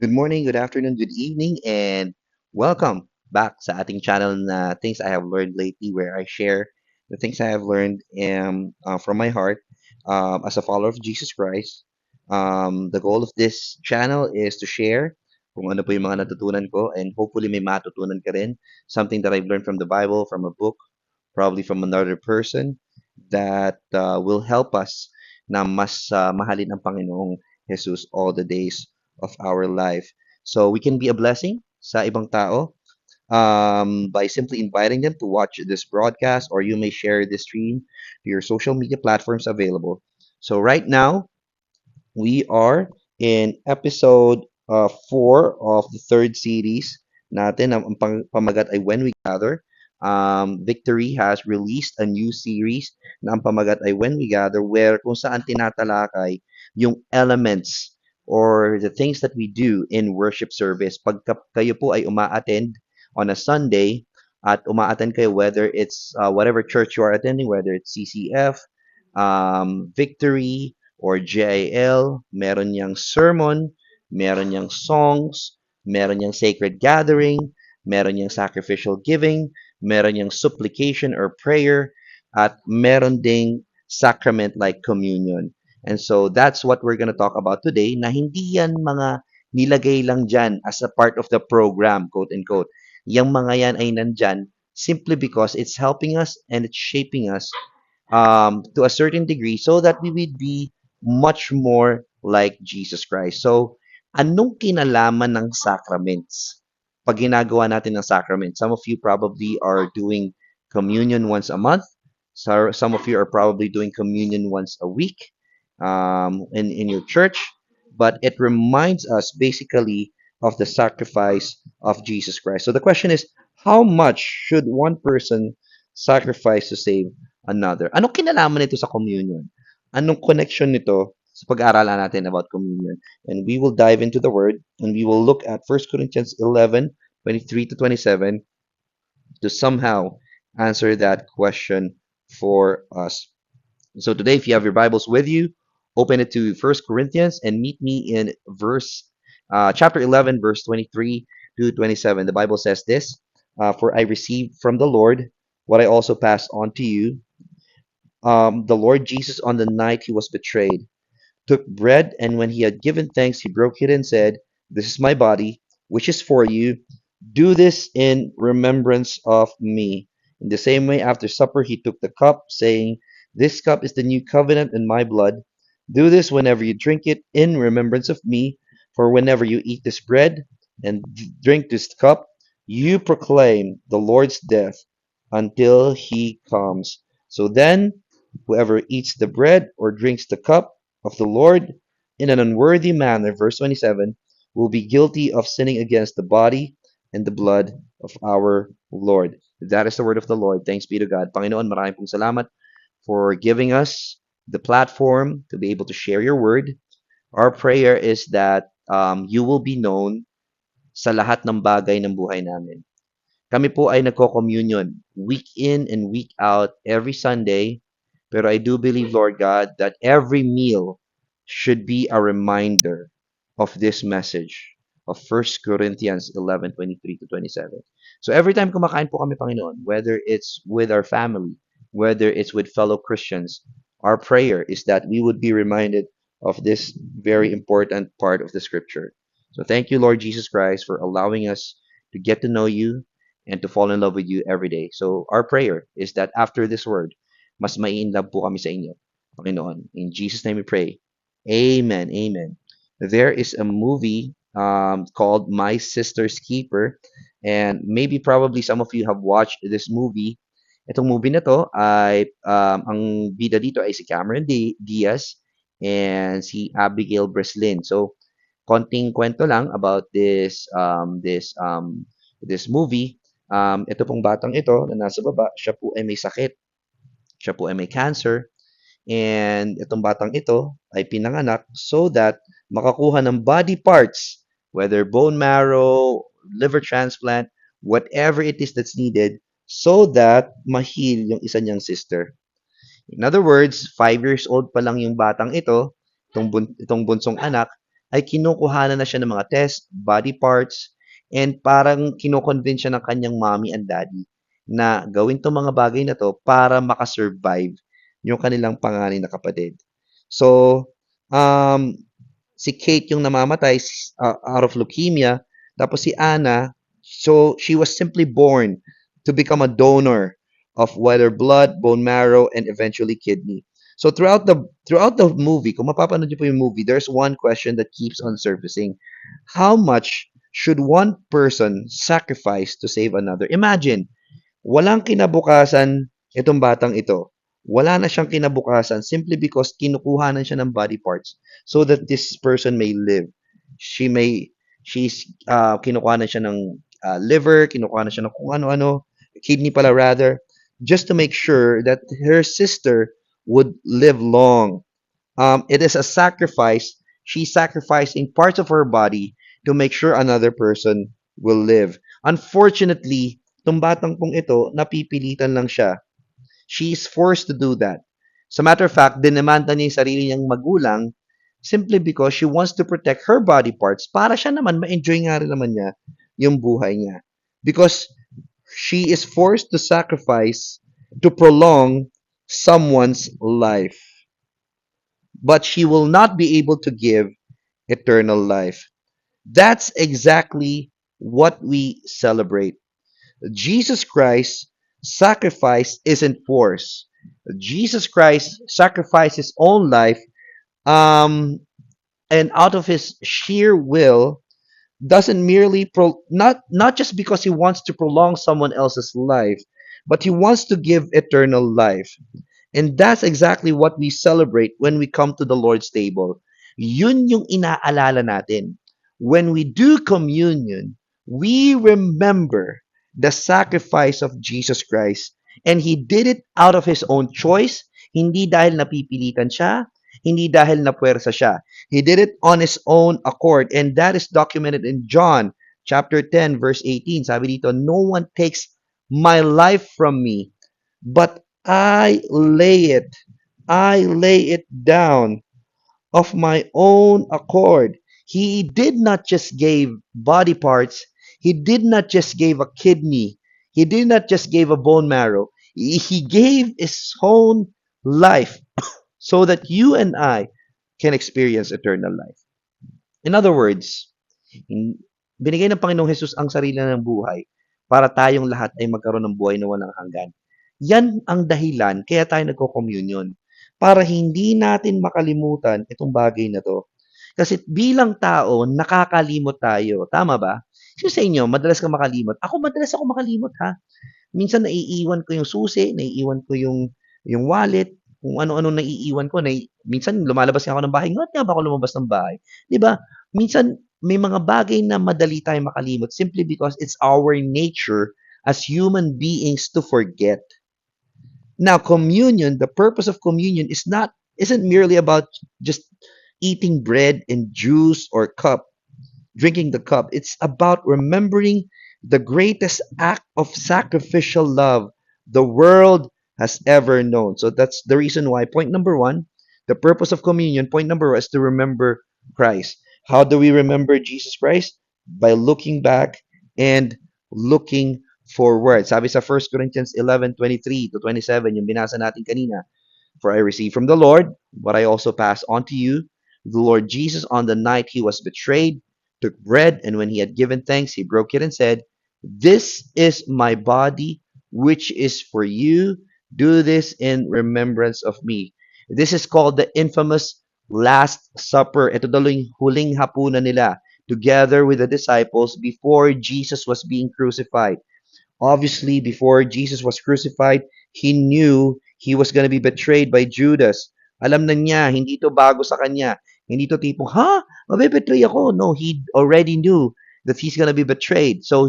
Good morning, good afternoon, good evening, and welcome back sa ating channel na Things I Have Learned Lately, where I share the things I have learned from my heart as a follower of Jesus Christ. The goal of this channel is to share kung ano po yung mga natutunan ko, and hopefully may matutunan ka rin. Something that I've learned from the Bible, from a book, probably from another person that will help us na mas mahalin ang Panginoong Jesus all the days of our life. So we can be a blessing sa ibang tao by simply inviting them to watch this broadcast, or you may share this stream to your social media platforms available. So right now, we are in episode 4 of the third series natin. Ang pamagat ay When We Gather. Victory has released a new series na ang pamagat ay When We Gather, where kung saan tinatalakay yung elements or the things that we do in worship service. Pag kayo po ay uma-attend on a Sunday at uma-attend kayo, whether it's whatever church you are attending, whether it's CCF, Victory, or JIL, meron niyang sermon, meron niyang songs, meron niyang sacred gathering, meron niyang sacrificial giving, meron niyang supplication or prayer, at meron ding sacrament like communion. And so that's what we're going to talk about today, na hindi yan mga nilagay lang dyan as a part of the program, quote unquote. Yung mga yan ay nandyan simply because it's helping us and it's shaping us to a certain degree so that we would be much more like Jesus Christ. So, anong kinalaman ng sacraments? Pag ginagawa natin ng sacrament, some of you probably are doing communion once a month. So, some of you are probably doing communion once a week in your church. But it reminds us basically of the sacrifice of Jesus Christ. So the question is, how much should one person sacrifice to save another? Anong kinalaman nito sa communion? Anong connection nito sa pag-aaralan natin about communion? And we will dive into the word, and we will look at 1 Corinthians 11:23 to 27 to somehow answer that question for us. So today, if you have your Bibles with you, open it to 1 Corinthians and meet me in chapter 11, verse 23 to 27. The Bible says this, For I received from the Lord what I also passed on to you. The Lord Jesus, on the night he was betrayed, took bread, and when he had given thanks, he broke it and said, This is my body, which is for you. Do this in remembrance of me. In the same way, after supper, he took the cup, saying, This cup is the new covenant in my blood. Do this whenever you drink it in remembrance of me. For whenever you eat this bread and drink this cup, you proclaim the Lord's death until he comes. So then, whoever eats the bread or drinks the cup of the Lord in an unworthy manner, verse 27, will be guilty of sinning against the body and the blood of our Lord. That is the word of the Lord. Thanks be to God. Panginoon, maraming pong salamat for giving us the platform to be able to share your word. Our prayer is that you will be known sa lahat ng bagay ng buhay namin. Kami po ay nagko-communion week in and week out every Sunday. Pero I do believe, Lord God, that every meal should be a reminder of this message of 1 Corinthians 11:23 to 27. So every time kumakain po kami, Panginoon, whether it's with our family, whether it's with fellow Christians, our prayer is that we would be reminded of this very important part of the scripture. So thank you, Lord Jesus Christ, for allowing us to get to know you and to fall in love with you every day. So our prayer is that after this word, mas mai-inlove po kami sa inyo, Panginoon. In Jesus' name we pray. Amen. Amen. There is a movie called My Sister's Keeper, and maybe probably some of you have watched this movie. Itong movie na to ay ang bida dito ay si Cameron Diaz and si Abigail Breslin. So konting kwento lang about this movie. Ito pong batang ito na nasa baba, siya po ay may sakit, siya po ay may cancer, and itong batang ito ay pinanganak so that makakuha ng body parts, whether bone marrow, liver transplant, whatever it is that's needed, so that ma-heal yung isa niyang sister. In other words, 5 years old pa lang yung batang ito, itong bunsong anak, ay kinukuhanan na siya ng mga test, body parts, and parang kino-convince siya ng kanyang mommy and daddy na gawin 'tong mga bagay na 'to para maka-survive yung kanilang panganay na kapatid. So, um, si Kate yung namamatay out of leukemia, tapos si Anna, so she was simply born to become a donor of whether blood, bone marrow, and eventually kidney. So throughout the movie, kung mapapanood niyo po yung movie, there's one question that keeps on surfacing. How much should one person sacrifice to save another? Imagine, walang kinabukasan itong batang ito. Wala na siyang kinabukasan simply because kinukuhanan siya ng body parts so that this person may live. She may, kinukuhanan siya ng liver, kinukuhanan siya ng kung ano-ano, kidney pala rather, just to make sure that her sister would live long. It is a sacrifice. She's sacrificing parts of her body to make sure another person will live. Unfortunately, itong batang pong ito, napipilitan lang siya. She's forced to do that. As a matter of fact, dinemanda niya yung sarili niyang magulang simply because she wants to protect her body parts para siya naman ma-enjoy nga rin naman niya yung buhay niya. Because she is forced to sacrifice to prolong someone's life. But she will not be able to give eternal life. That's exactly what we celebrate. Jesus Christ's sacrifice isn't forced. Jesus Christ sacrificed his own life, um, and out of his sheer will, doesn't merely not just because he wants to prolong someone else's life, but he wants to give eternal life. And that's exactly what we celebrate when we come to the Lord's table. Yun yung inaalala natin. When we do communion, we remember the sacrifice of Jesus Christ. And He did it out of His own choice, hindi dahil napipilitan siya, hindi dahil napuwersa siya. He did it on His own accord. And that is documented in John chapter 10, verse 18. Sabi dito, no one takes my life from me, but I lay it down of my own accord. He did not just give body parts. He did not just give a kidney. He did not just give a bone marrow. He gave his own life so that you and I can experience eternal life. In other words, binigay ng Panginoong Hesus ang sarili ng buhay para tayong lahat ay magkaroon ng buhay na walang hanggan. Yan ang dahilan kaya tayo nagko-communion. Para hindi natin makalimutan itong bagay na to. Kasi bilang tao, nakakalimot tayo. Tama ba? Sino sa inyo, madalas ka makalimot? Madalas ako makalimot ha. Minsan naiiwan ko yung susi, naiiwan ko yung wallet, kung ano-ano naiiwan ko. Minsan lumalabas nga ako ng bahay. Ngot nga ba ako lumabas ng bahay? 'Di ba? Minsan may mga bagay na madali tayong makalimot simply because it's our nature as human beings to forget. Now, communion, the purpose of communion isn't merely about just eating bread and juice or cup, drinking the cup. It's about remembering the greatest act of sacrificial love the world has ever known. So that's the reason why point number 1, the purpose of communion, point number 1 is to remember Christ. How do we remember Jesus Christ? By looking back and looking forward. Sabi sa 1 Corinthians 11:23 to 27, yung binasa natin kanina, for I received from the Lord what I also passed on to you. The Lord Jesus, on the night he was betrayed, took bread, and when he had given thanks, he broke it and said, this is my body, which is for you. Do this in remembrance of me. This is called the infamous Last Supper. Ito daw yung huling hapunan nila together with the disciples before Jesus was being crucified. Obviously, before Jesus was crucified, he knew he was going to be betrayed by Judas. Alam na niya, hindi to bago sa kanya. Hindi to tipong, ha? Mabibetray ako. No, he already knew that he's going to be betrayed. So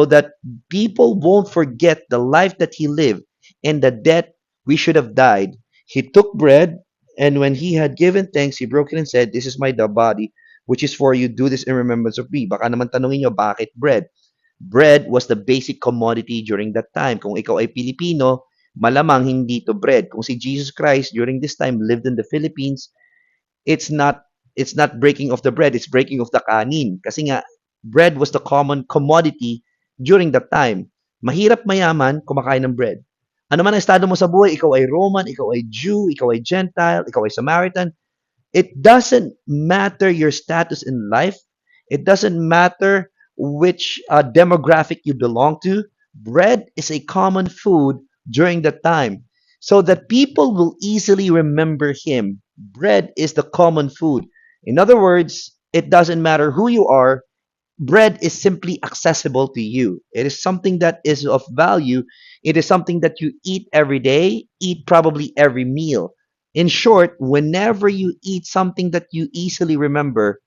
that people won't forget the life that he lived and the death we should have died. He took bread, and when he had given thanks, he broke it and said, this is my body, which is for you. Do this in remembrance of me. Baka naman tanongin nyo, bakit bread? Bread was the basic commodity during that time. Kung ikaw ay Pilipino, malamang hindi to bread. Kung si Jesus Christ during this time lived in the Philippines, it's not It's not breaking of the bread, it's breaking of the kanin. Kasi nga, bread was the common commodity during that time. Mahirap mayaman, kumakain ng bread. Ano man ang estado mo sa buhay, ikaw ay Roman, ikaw ay Jew, ikaw ay Gentile, ikaw ay Samaritan, it doesn't matter your status in life. It doesn't matter which demographic you belong to. Bread is a common food during that time. So that people will easily remember him. Bread is the common food. In other words, it doesn't matter who you are, bread is simply accessible to you. It is something that is of value. It is something that you eat every day, eat probably every meal. In short, whenever you eat something that you easily remember,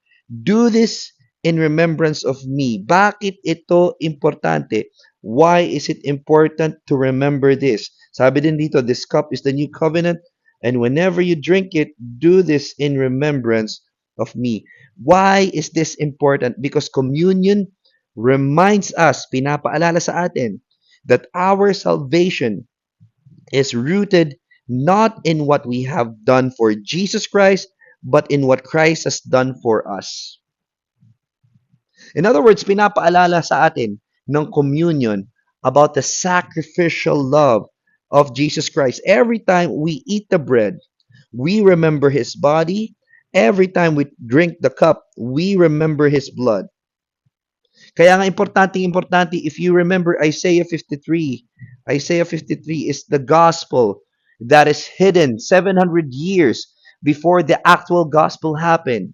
do this in remembrance of me. Bakit ito importante? Why is it important to remember this? Sabi din dito, this cup is the new covenant, and whenever you drink it, do this in remembrance of me. Why is this important? Because communion reminds us, pinapaalala sa atin, that our salvation is rooted not in what we have done for Jesus Christ, but in what Christ has done for us. In other words, pinapaalala sa atin ng communion about the sacrificial love of Jesus Christ. Every time we eat the bread, we remember his body. Every time we drink the cup, we remember his blood. Kaya nga importante, if you remember Isaiah 53 is the gospel that is hidden 700 years before the actual gospel happened.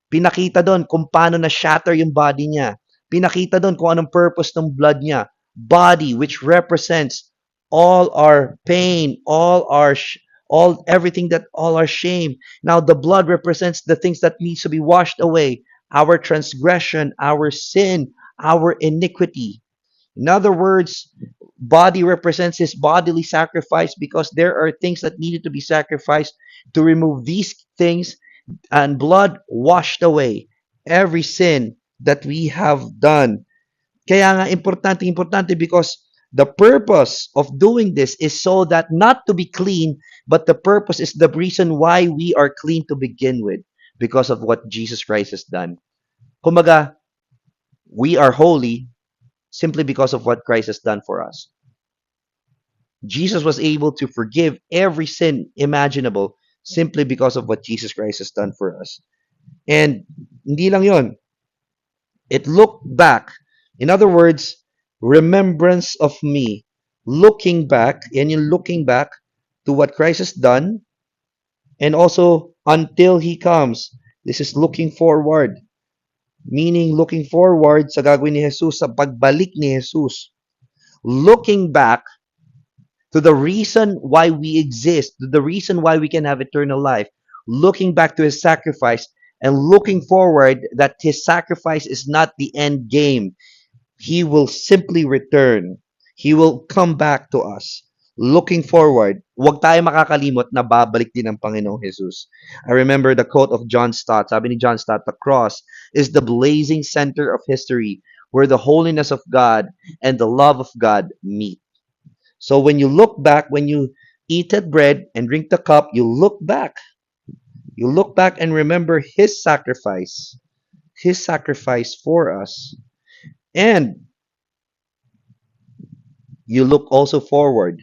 Pinakita doon kung paano na-shatter yung body niya. Pinakita doon kung anong purpose ng blood niya. Body, which represents all our pain, all our shame. Now, the blood represents the things that needs to be washed away. Our transgression, our sin, our iniquity. In other words, body represents his bodily sacrifice because there are things that needed to be sacrificed to remove these things, and blood washed away every sin that we have done. Kaya nga importante because the purpose of doing this is so that not to be clean, but the purpose is the reason why we are clean to begin with because of what Jesus Christ has done. Kumaga, we are holy simply because of what Christ has done for us. Jesus was able to forgive every sin imaginable simply because of what Jesus Christ has done for us. And hindi lang yon. It looked back. In other words, remembrance of me. Looking back, and you're looking back to what Christ has done, and also until He comes. This is looking forward. Meaning, looking forward sa gagawin ni Jesus, sa pagbalik ni Jesus. Looking back to the reason why we exist, to the reason why we can have eternal life. Looking back to His sacrifice, and looking forward that His sacrifice is not the end game. He will simply return. He will come back to us. Looking forward, huwag tayo makakalimot na babalik din ang Panginoong Jesus. I remember the quote of John Stott. Sabi ni John Stott, the cross is the blazing center of history where the holiness of God and the love of God meet. So when you look back, when you eat that bread and drink the cup, you look back. You look back and remember His sacrifice for us. And you look also forward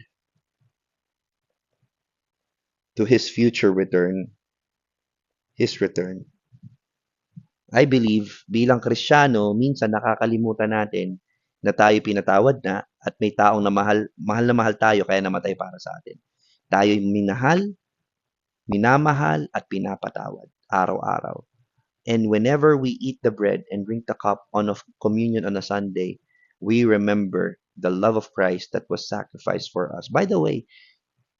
to His future return, His return. I believe, bilang Kristiyano, minsan nakakalimutan natin na tayo pinatawad na at may taong mahal na mahal tayo kaya namatay para sa atin. Tayo minamahal at pinapatawad araw-araw. And whenever we eat the bread and drink the cup on of communion on a Sunday, we remember the love of Christ that was sacrificed for us. By the way,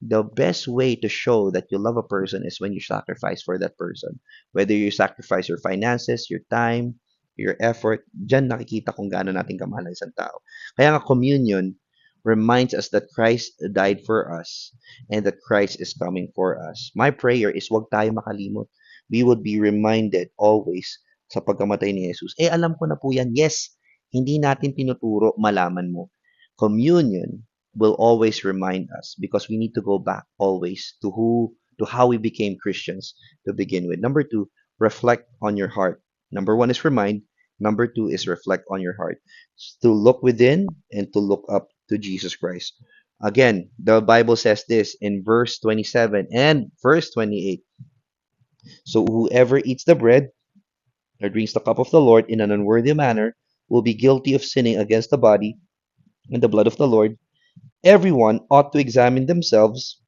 the best way to show that you love a person is when you sacrifice for that person. Whether you sacrifice your finances, your time, your effort, dyan nakikita kung gaano natin kamahal ang isang tao. Kaya nga communion reminds us that Christ died for us and that Christ is coming for us. My prayer is wag tayo makalimot. We would be reminded always sa pagkamatay ni Jesus. Alam ko na po yan. Yes, hindi natin tinuturo, malaman mo. Communion will always remind us because we need to go back always to how we became Christians to begin with. Number two, reflect on your heart. Number one is remind. Number two is reflect on your heart. To look within and to look up to Jesus Christ. Again, the Bible says this in verse 27 and verse 28. So whoever eats the bread or drinks the cup of the Lord in an unworthy manner will be guilty of sinning against the body and the blood of the Lord. Everyone ought to examine themselves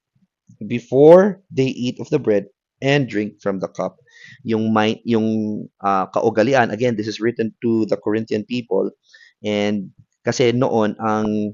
before they eat of the bread and drink from the cup. Yung kaugalian, again, this is written to the Corinthian people, and kasi noon ang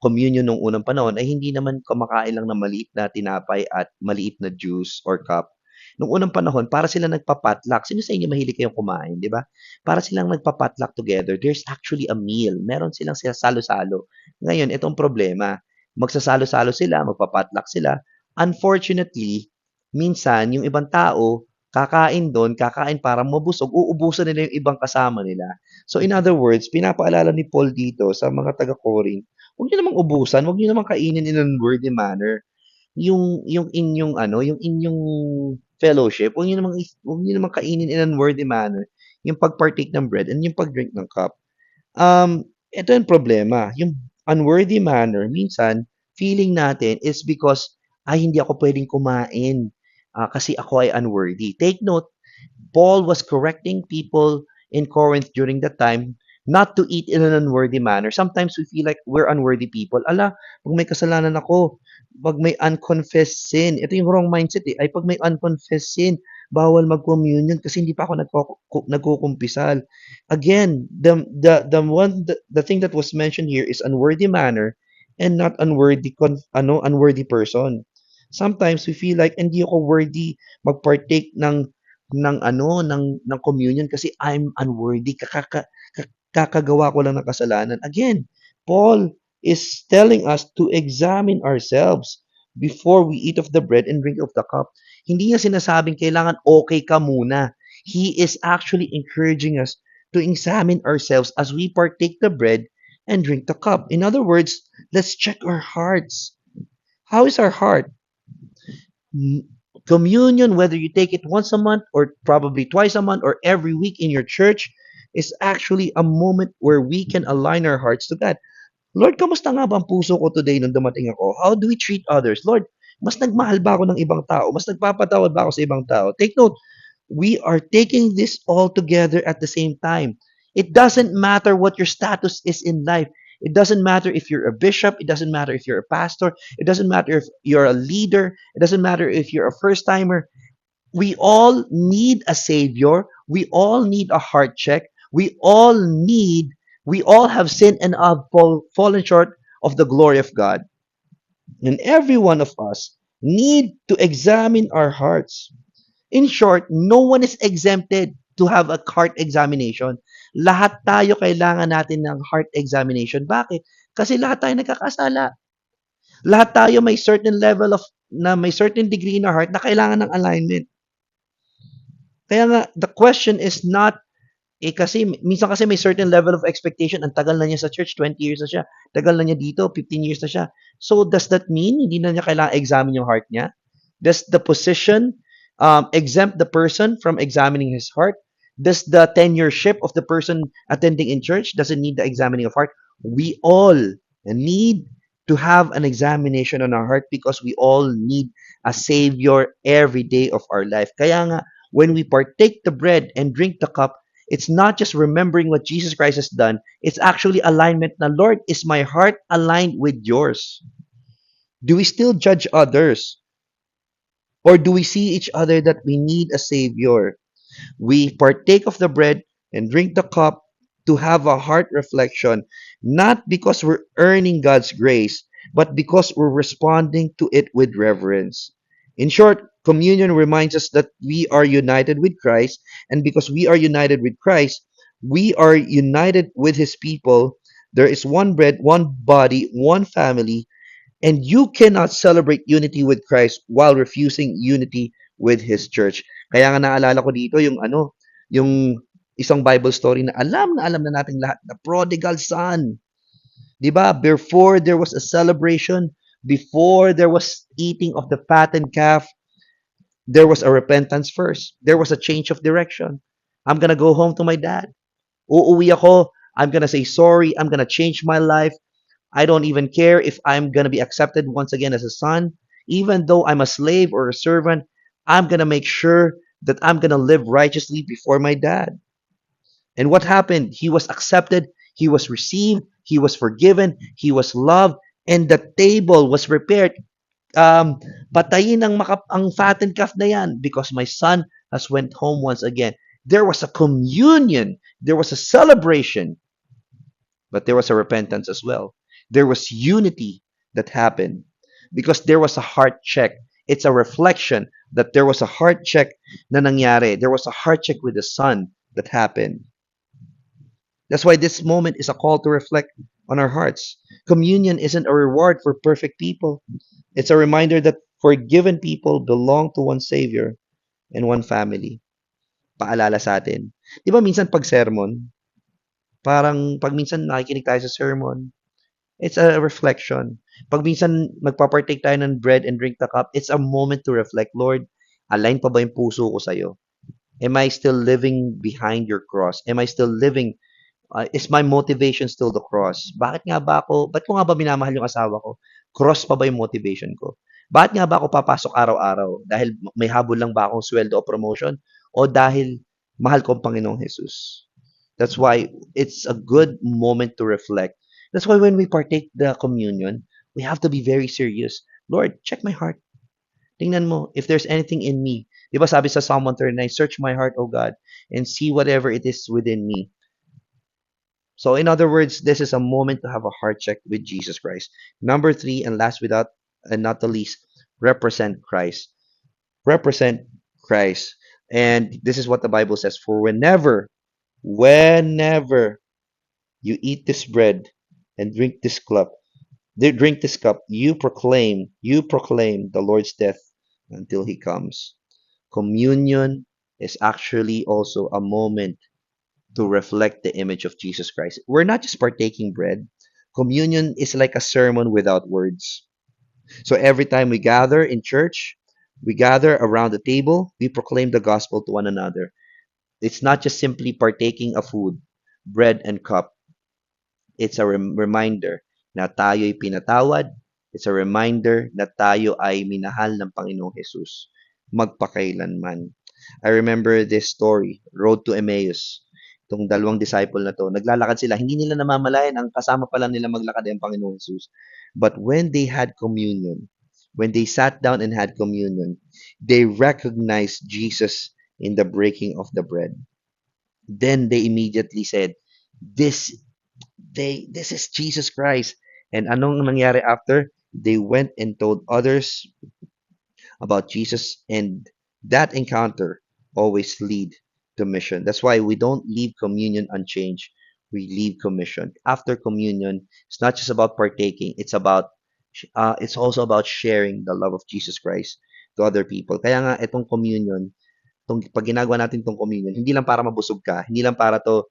communion nung unang panahon ay hindi naman kumakain lang ng maliit na tinapay at maliit na juice or cup. Nung unang panahon, para sila nagpa-potluck. Sino sa inyo mahilig kayong kumain, di ba? Para silang nagpa-potluck together. There's actually a meal. Meron silang salo-salo. Ngayon, itong problema, magsasalo-salo sila, magpa-potluck sila. Unfortunately, minsan yung ibang tao kakain do'n, kakain para mabusog, uubusan nila yung ibang kasama nila. So in other words, pinapaalala ni Paul dito sa mga taga-Corinth, huwag niyo namang ubusan, huwag niyo namang kainin in an unworthy manner. Yung inyong ano, yung inyong fellowship, huwag niyo namang kainin in an unworthy manner. Yung pag-partake ng bread and yung pag-drink ng cup. Ito yung problema. Yung unworthy manner, minsan, feeling natin is because, ay, hindi ako pwedeng kumain kasi ako ay unworthy. Take note, Paul was correcting people in Corinth during that time not to eat in an unworthy manner. Sometimes we feel like we're unworthy people. Ala, pag may kasalanan ako, pag may unconfessed sin, ito yung wrong mindset eh, ay pag may unconfessed sin, bawal mag-communion kasi hindi pa ako nagkukumpisal. Again, the thing that was mentioned here is unworthy manner and not unworthy person. Sometimes we feel like hindi ako worthy magpartake ng communion kasi I'm unworthy. Kakagawa ko lang ng kasalanan. Again, Paul is telling us to examine ourselves before we eat of the bread and drink of the cup. Hindi niya sinasabing kailangan okay ka muna. He is actually encouraging us to examine ourselves as we partake the bread and drink the cup. In other words, let's check our hearts. How is our heart? Communion, whether you take it once a month or probably twice a month or every week in your church, is actually a moment where we can align our hearts to God. Lord, kamusta nga ba ang puso ko today nung dumating ako? How do we treat others? Lord, mas nagmahal ba ako ng ibang tao? Mas nagpapatawad ba ako sa ibang tao? Take note, we are taking this all together at the same time. It doesn't matter what your status is in life. It doesn't matter if you're a bishop. It doesn't matter if you're a pastor. It doesn't matter if you're a leader. It doesn't matter if you're a first timer. We all need a savior. We all need a heart check. We all have sinned and have fallen short of the glory of God. And every one of us need to examine our hearts. In short, no one is exempted to have a heart examination. Lahat tayo kailangan natin ng heart examination. Bakit? Kasi lahat tayo nagkakasala. Lahat tayo may certain degree in our heart na kailangan ng alignment. Kaya nga, the question is not, kasi minsan kasi may certain level of expectation. Ang tagal na niya sa church, 20 years na siya. Tagal na niya dito, 15 years na siya. So, does that mean hindi na niya kailangan examine yung heart niya? Does the position exempt the person from examining his heart? Does the tenureship of the person attending in church doesn't need the examining of heart? We all need to have an examination on our heart because we all need a savior every day of our life. Kaya nga, when we partake the bread and drink the cup, it's not just remembering what Jesus Christ has done. It's actually alignment na, Lord, is my heart aligned with yours? Do we still judge others? Or do we see each other that we need a Savior? We partake of the bread and drink the cup to have a heart reflection, not because we're earning God's grace, but because we're responding to it with reverence. In short, communion reminds us that we are united with Christ, and because we are united with Christ, we are united with His people. There is one bread, one body, one family, and you cannot celebrate unity with Christ while refusing unity with His church. Kaya nga naalala ko dito yung isang Bible story na alam na nating lahat, the prodigal son. 'Di ba? Before there was a celebration, before there was eating of the fattened calf, There was a repentance first. There was a change of direction. I'm gonna go home to my dad. Uuwi ako. I'm gonna say sorry. I'm gonna change my life. I don't even care if I'm gonna be accepted once again as a son. Even though I'm a slave or a servant, I'm gonna make sure that I'm gonna live righteously before my dad. And what happened? He was accepted, he was received, he was forgiven, he was loved, and the table was prepared. Patayin ang fattened calf na yan because my son has went home once again. There was a communion, there was a celebration, but there was a repentance as well. There was unity that happened because there was a heart check. It's a reflection that there was a heart check na nangyari. There was a heart check with the son that happened. That's why this moment is a call to reflect on our hearts. Communion isn't a reward for perfect people. It's a reminder that forgiven people belong to one Savior and one family. Paalala sa atin. Di ba minsan pag sermon, parang pag minsan nakikinig tayo sa sermon, it's a reflection. Pag minsan magpapartake tayo ng bread and drink the cup, it's a moment to reflect, Lord, align pa ba yung puso ko sa'yo? Am I still living behind your cross? Am I still living is my motivation still the cross? Ba't ko nga ba minamahal yung asawa ko? Cross pa ba yung motivation ko? Bakit nga ba ako papasok araw-araw? Dahil may habol lang ba akong sweldo o promotion? O dahil mahal ko ang Panginoong Jesus? That's why it's a good moment to reflect. That's why when we partake the communion, we have to be very serious. Lord, check my heart. Tingnan mo, if there's anything in me. Di ba sabi sa Psalm 139, search my heart, O God, and see whatever it is within me. So, in other words, this is a moment to have a heart check with Jesus Christ. Number three, and last without and not the least, represent Christ. Represent Christ. And this is what the Bible says: for whenever you eat this bread and drink this cup, you proclaim the Lord's death until He comes. Communion is actually also a moment to reflect the image of Jesus Christ. We're not just partaking bread. Communion is like a sermon without words. So every time we gather in church, we gather around the table, we proclaim the gospel to one another. It's not just simply partaking of food, bread and cup. It's a reminder na tayo'y pinatawad. It's a reminder na tayo ay minahal ng Panginoong Jesus magpakailanman. I remember this story, Road to Emmaus. Itong dalawang disciple na to, naglalakad sila. Hindi nila namamalayan, ang kasama pa lang nila maglakad ay ang Panginoong Jesus. But when they had communion, when they sat down and had communion, they recognized Jesus in the breaking of the bread. Then they immediately said, this this is Jesus Christ. And anong nangyari after? They went and told others about Jesus, and that encounter always lead to mission. That's why we don't leave communion unchanged. We leave commission. After communion, it's not just about partaking. It's also about sharing the love of Jesus Christ to other people. Kaya nga itong communion, pag ginagawa natin itong communion, hindi lang para mabusog ka, hindi lang para to,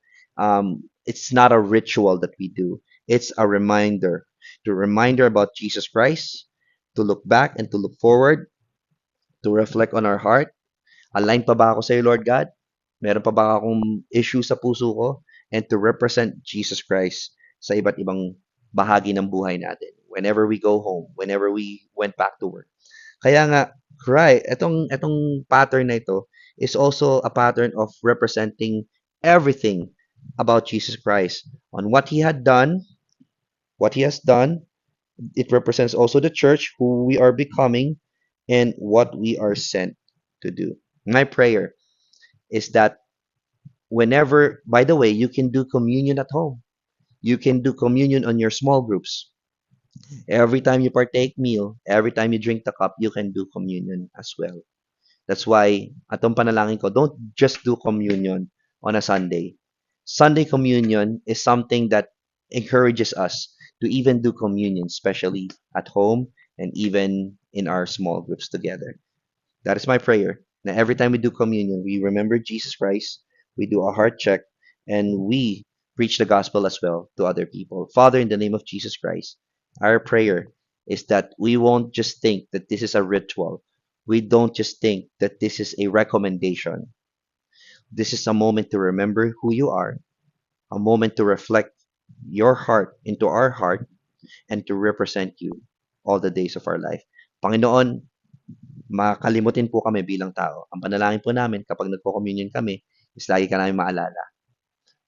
it's not a ritual that we do. It's a reminder, to reminder about Jesus Christ, to look back and to look forward, to reflect on our heart. Align pa ba ako sa iyo, Lord God? Meron pa ba akong issue sa puso ko? And to represent Jesus Christ sa iba't ibang bahagi ng buhay natin. Whenever we go home, whenever we went back to work. Kaya nga, etong pattern na ito is also a pattern of representing everything about Jesus Christ on what He had done, what He has done. It represents also the church, who we are becoming, and what we are sent to do. My prayer is that whenever, by the way, you can do communion at home. You can do communion on your small groups. Every time you partake meal, every time you drink the cup, you can do communion as well. That's why, atong panalangin ko, don't just do communion on a Sunday. Sunday communion is something that encourages us to even do communion, especially at home and even in our small groups together. That is my prayer. Now, every time we do communion, we remember Jesus Christ, we do a heart check, and we preach the gospel as well to other people. Father, in the name of Jesus Christ, our prayer is that we won't just think that this is a ritual. We don't just think that this is a recommendation. This is a moment to remember who you are, a moment to reflect your heart into our heart, and to represent you all the days of our life. Panginoon, makalimutin po kami bilang tao. Ang panalangin po namin kapag nagko-communion kami is lagi ka namin maalala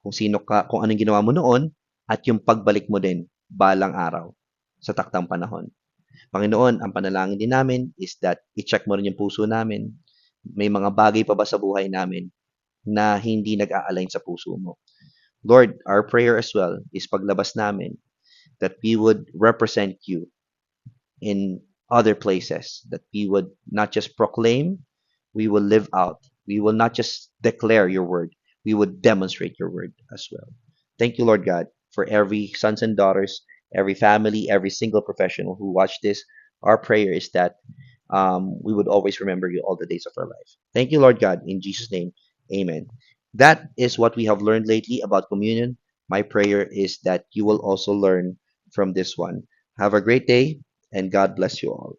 kung sino ka, kung anong ginawa mo noon at yung pagbalik mo din balang araw sa taktang panahon. Panginoon, ang panalangin din namin is that i-check mo rin yung puso namin. May mga bagay pa ba sa buhay namin na hindi nag-a-align sa puso mo? Lord, our prayer as well is paglabas namin that we would represent you in other places, that we would not just proclaim, we will live out. We will not just declare your word, we would demonstrate your word as well. Thank you, Lord God, for every sons and daughters, every family, every single professional who watched this. Our prayer is that we would always remember you all the days of our life. Thank you, Lord God, in Jesus' name. Amen. That is what we have learned lately about communion. My prayer is that you will also learn from this one. Have a great day, and God bless you all.